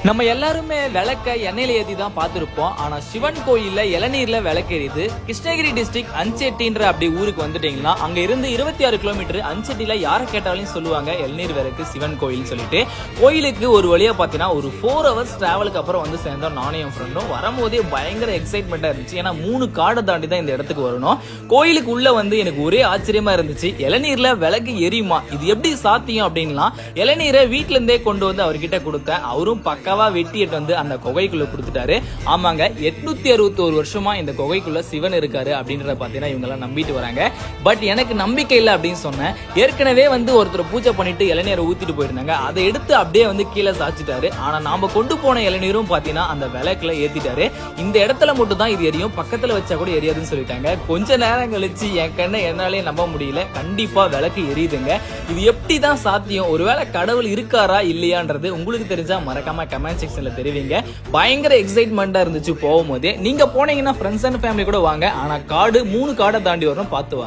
நம்ம எல்லாருமே விளக்க எண்ணெயில ஏத்தி தான் பார்த்திருப்போம். ஆனா சிவன் கோயில்ல இளநீர்ல விளக்கு எரியுது. கிருஷ்ணகிரி டிஸ்ட்ரிக்ட் அஞ்செட்டின்ற அப்படி ஊருக்கு வந்துட்டீங்கன்னா அங்க இருந்து 26 கிலோமீட்டர் அஞ்செட்டில யாரை கேட்டாலும் சொல்லுவாங்க இளநீர் விளக்கு சிவன் கோயில் சொல்லிட்டு. கோயிலுக்கு ஒரு வழியா பாத்தீங்கன்னா ஒரு 4 hours டிராவலுக்கு அப்புறம் வந்து சேர்ந்தோம். நானும் என் ஃப்ரெண்டும் வரும்போதே பயங்கர எக்ஸைட்மெண்டா இருந்துச்சு. ஏன்னா 3 காடை தாண்டி தான் இந்த இடத்துக்கு வரணும். கோயிலுக்கு உள்ள வந்து எனக்கு ஒரே ஆச்சரியமா இருந்துச்சு. இளநீர்ல விளக்கு எரியுமா, இது எப்படி சாத்தியம் அப்படின்லாம் இளநீரை வீட்டுல இருந்தே கொண்டு வந்து அவர்கிட்ட கொடுத்தேன். அவரும் பக்காவா வெட்டிட்டு வந்து அந்த குகைக்குள்ள கொடுத்துட்டாரு. ஆமாங்க, 861 வருஷமா இந்த குகைக்குள்ள சிவன் இருக்காரு அப்படின்றத பாத்தீங்கன்னா இவங்க எல்லாம் நம்பிட்டு வராங்க. பட் எனக்கு நம்பிக்கை இல்லை அப்படின்னு சொன்னேன். ஏற்கனவே வந்து ஒருத்தர் பூஜை பண்ணிட்டு இளநீரை ஊத்திட்டு போயிருந்தாங்க. அதை எடுத்து அப்படியே வந்து கீழே சாச்சிட்டாரு. ஆனா நாம கொண்டு போன இளநீரும் பாத்தீங்கன்னா அந்த விளக்குல ஏத்திட்டாரு. இந்த இடத்துல மட்டும் தான் இது எரியும், பக்கத்துல வச்சா கூட எரியாதுன்னு சொல்லிட்டாங்க. கொஞ்ச நேரம் கழிச்சு என் கண்ணை என்னாலே நம்ப முடியல. கண்டிப்பா விளக்கு எரியுதுங்க. இது எப்படிதான் சாத்தியம்? ஒருவேளை கடவுள் இருக்காரா இல்லையான்றது உங்களுக்கு தெரிஞ்சா மறக்காம கமெண்ட் செக்ஷன்ல தெரிவிங்க. பயங்கர எக்ஸைட்மெண்டா இருந்துச்சு போகும்போதே. நீங்க போனீங்கன்னா ஃப்ரெண்ட்ஸ் அண்ட் ஃபேமிலி கூட வாங்க. ஆனா காடு 3 காடை தாண்டி வரணும், பார்த்து வாங்க.